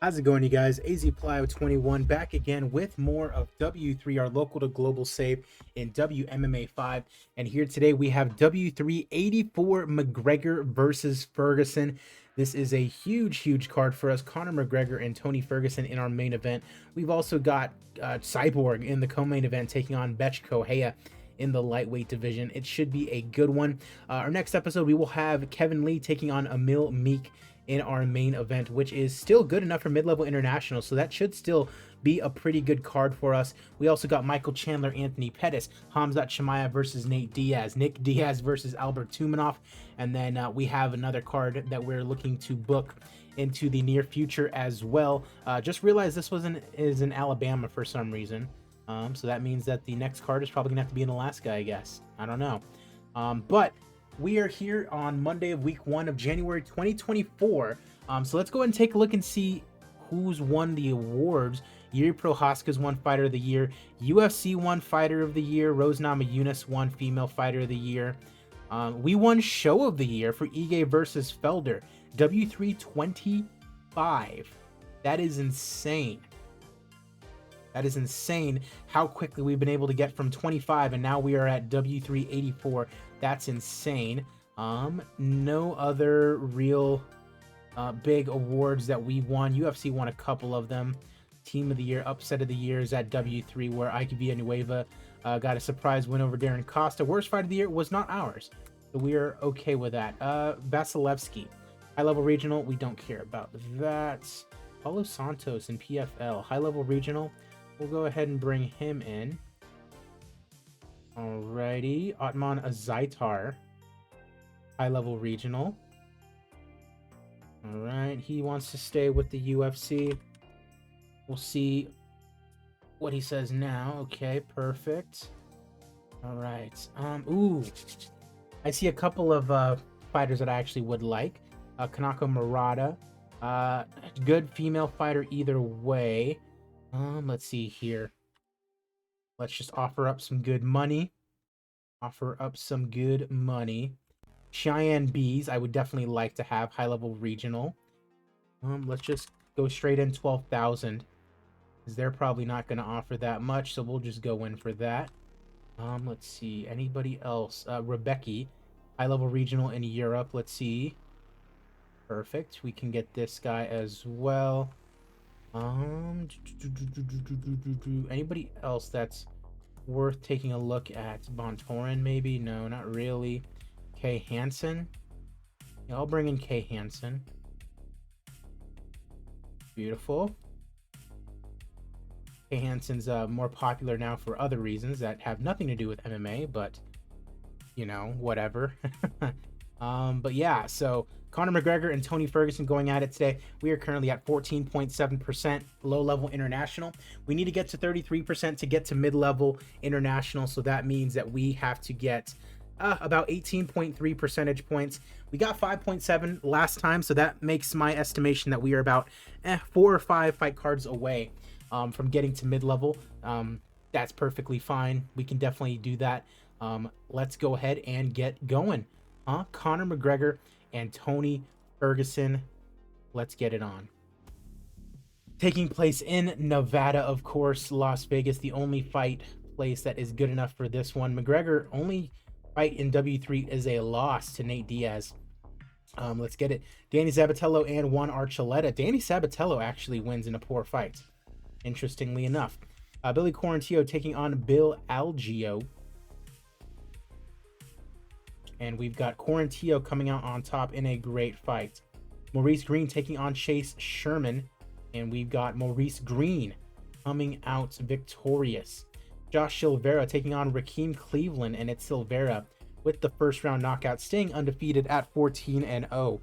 How's it going, you guys? AZ Plyo 21 back again with more of W3, our local to global save in WMMA 5. And here today we have W384 McGregor versus Ferguson. This is a huge card for us. Conor McGregor and Tony Ferguson in our main event. We've also got Cyborg in the co-main event taking on Betch Kohea in the lightweight division. It should be a good one. Our next episode, we will have Kevin Lee taking on Emil Meek in our main event, which is still good enough for mid-level international, so that should still be a pretty good card for us. We also got Michael Chandler, Anthony Pettis, Hamzat Chimaev versus Nate Diaz, Nick Diaz versus Albert Tumanov, and then we have another card that we're looking to book into the near future as well. Just realized this is in Alabama for some reason, so that means that the next card is probably gonna have to be in Alaska, I guess. I don't know, but we are here on Monday of week 1 of January 2024. So let's go ahead and take a look and see who's won the awards. Yuri Prohaska's won Fighter of the Year. UFC won Fighter of the Year. Rose Namajunas won Female Fighter of the Year. We won Show of the Year for Ige versus Felder. W325. That is insane. That is insane how quickly we've been able to get from 25 and now we are at W384. That's insane. No other real big awards that we won. UFC won a couple of them. Team of the Year, Upset of the Year is at W3, where Ike Villanueva got a surprise win over Darren Costa. Worst Fight of the Year was not ours, so we are okay with that. Vasilevsky, High Level Regional, we don't care about that. Paulo Santos in PFL, High Level Regional. We'll go ahead and bring him in. Alrighty, Otman Azaitar, high-level regional. Alright, he wants to stay with the UFC. We'll see what he says now. Okay, perfect. Alright, ooh. I see a couple of fighters that I actually would like. Kanako Murata. Good female fighter either way. Let's see here. Let's just offer up some good money. Offer up some good money. Cheyenne Bees, I would definitely like to have high-level regional. Let's just go straight in 12,000. Because they're probably not going to offer that much, so we'll just go in for that. Let's see. Anybody else? Rebecca, high-level regional in Europe. Let's see. Perfect. We can get this guy as well. Anybody else that's worth taking a look at? Bontorin, maybe? No, not really. Kay Hansen. Yeah, I'll bring in Kay Hansen. Beautiful. Kay Hansen's more popular now for other reasons that have nothing to do with MMA, but you know, whatever. But yeah, so Conor McGregor and Tony Ferguson going at it today. We are currently at 14.7% low-level international. We need to get to 33% to get to mid-level international, so that means that we have to get about 18.3 percentage points. We got 5.7 last time, so that makes my estimation that we are about 4 or 5 fight cards away from getting to mid-level. That's perfectly fine. We can definitely do that. Let's go ahead and get going. Conor McGregor and Tony Ferguson. Let's get it on. Taking place in Nevada, of course. Las Vegas, the only fight place that is good enough for this one. McGregor only fight in W3 is a loss to Nate Diaz. Let's get it. Danny Sabatello and Juan Archuleta. Danny Sabatello actually wins in a poor fight, interestingly enough. Billy Quarantillo taking on Bill Algeo. And we've got Quarantillo coming out on top in a great fight. Maurice Green taking on Chase Sherman. And we've got Maurice Green coming out victorious. Josh Silveira taking on Rakeem Cleveland, and it's Silveira with the first round knockout, staying undefeated at 14-0.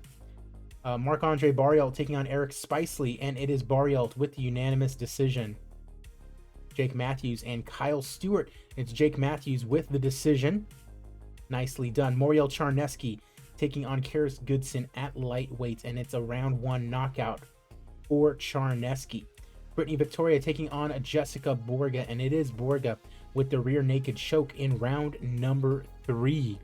Marc-Andre Barriault taking on Eric Spicely, and it is Barriault with the unanimous decision. Jake Matthews and Kyle Stewart. It's Jake Matthews with the decision. Nicely done. Moriel Charneski taking on Karis Goodson at lightweight, and it's a round 1 knockout for Charneski. Brittany Victoria taking on Jessica Borga, and it is Borga with the rear naked choke in round number 3.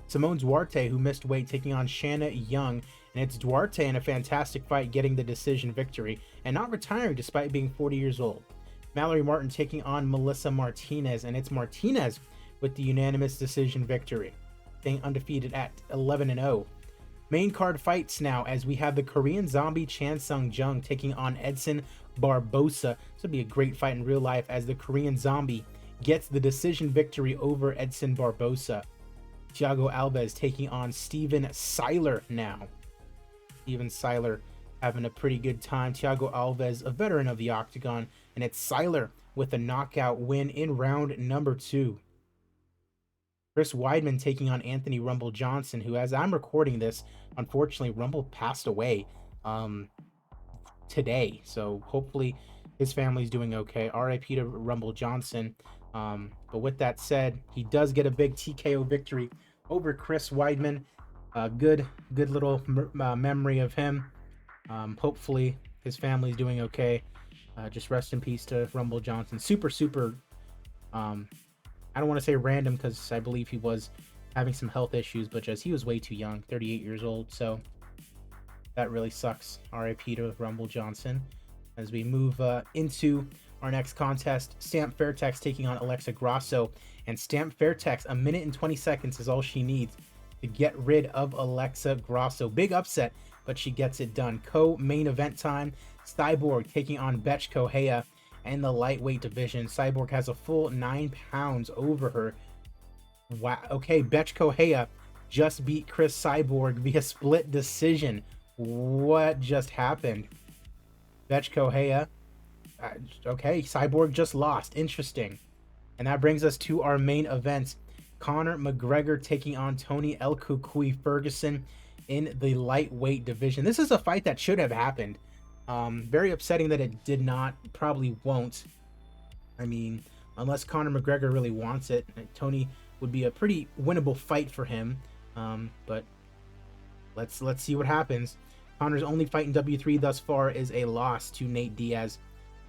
Simone Duarte, who missed weight, taking on Shanna Young. And it's Duarte in a fantastic fight getting the decision victory and not retiring despite being 40 years old. Mallory Martin taking on Melissa Martinez, and it's Martinez with the unanimous decision victory, staying undefeated at 11-0. Main card fights now as we have the Korean Zombie Chan Sung Jung taking on Edson Barbosa. This would be a great fight in real life as the Korean Zombie gets the decision victory over Edson Barbosa. Thiago Alves taking on Steven Seiler now. Steven Seiler having a pretty good time. Thiago Alves, a veteran of the Octagon, and it's Seiler with a knockout win in round number 2. Chris Weidman taking on Anthony Rumble Johnson, who, as I'm recording this, unfortunately, Rumble passed away today. So hopefully his family's doing okay. RIP to Rumble Johnson. But with that said, he does get a big TKO victory over Chris Weidman. Good little memory of him. Hopefully his family's doing okay. Just rest in peace to Rumble Johnson. Super I don't want to say random because I believe he was having some health issues, but just he was way too young, 38 years old. So that really sucks. RIP to Rumble Johnson. As we move into our next contest, Stamp Fairtex taking on Alexa Grasso. And Stamp Fairtex, 1 minute and 20 seconds is all she needs to get rid of Alexa Grasso. Big upset, but she gets it done. Co-main event time, Cyborg taking on Betch Correia in the lightweight division. Cyborg has a full 9 pounds over her. Wow. Okay, Betch Correia just beat Chris Cyborg via split decision. What just happened? Betch Correia. Okay, Cyborg just lost. Interesting. And that brings us to our main event. Conor McGregor taking on Tony El Cucuy Ferguson in the lightweight division. This is a fight that should have happened. Very upsetting that it did not. Probably won't. I mean, unless Conor McGregor really wants it, Tony would be a pretty winnable fight for him. But let's see what happens. Conor's only fight in W3 thus far is a loss to Nate Diaz.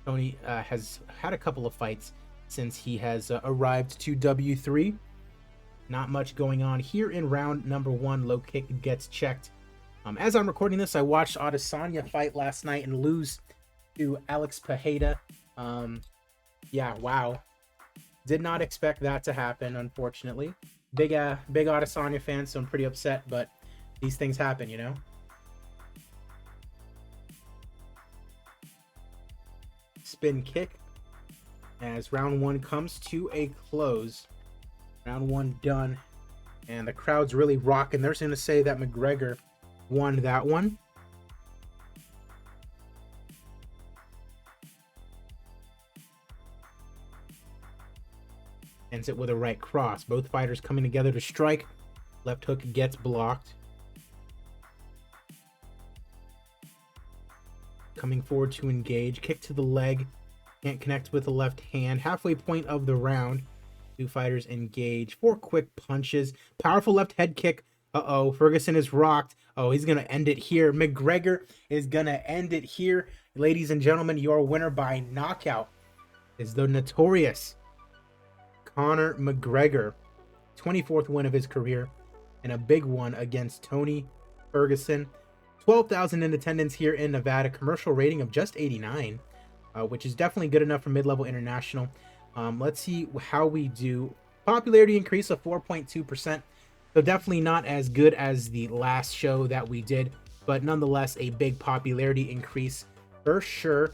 Tony has had a couple of fights since he has arrived to W3. Not much going on here in round number 1. Low kick gets checked. As I'm recording this, I watched Adesanya fight last night and lose to Alex Pereira. Yeah, wow. Did not expect that to happen, unfortunately. Big Adesanya fan, so I'm pretty upset, but these things happen, you know? Spin kick as round 1 comes to a close. Round 1 done, and the crowd's really rocking. They're going to say that McGregor won that one. Ends it with a right cross. Both fighters coming together to strike. Left hook gets blocked. Coming forward to engage. Kick to the leg. Can't connect with the left hand. Halfway point of the round. Two fighters engage. 4 quick punches. Powerful left head kick. Uh-oh. Ferguson is rocked. Oh, he's going to end it here. McGregor is going to end it here. Ladies and gentlemen, your winner by knockout is the notorious Conor McGregor. 24th win of his career and a big one against Tony Ferguson. 12,000 in attendance here in Nevada. Commercial rating of just 89, which is definitely good enough for mid-level international. Let's see how we do. Popularity increase of 4.2%. So definitely not as good as the last show that we did, but nonetheless a big popularity increase for sure.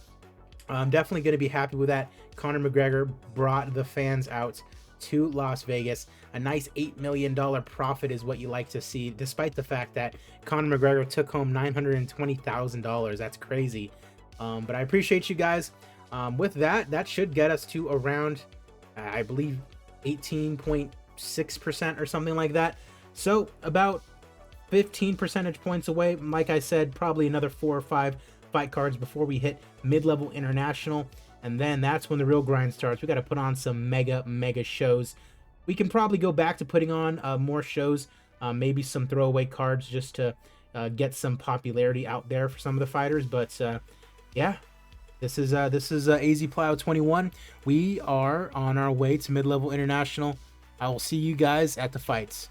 I'm definitely going to be happy with that. Conor McGregor brought the fans out to Las Vegas. A nice $8 million profit is what you like to see, despite the fact that Conor McGregor took home $920,000. That's crazy. But I appreciate you guys. With that should get us to around, I believe, 18.6% or something like that. So about 15 percentage points away. Like I said, probably another 4 or 5 fight cards before we hit mid-level international. And then that's when the real grind starts. We got to put on some mega shows. We can probably go back to putting on more shows, maybe some throwaway cards just to get some popularity out there for some of the fighters. But yeah, this is AZ Plow 21. We are on our way to mid-level international. I will see you guys at the fights.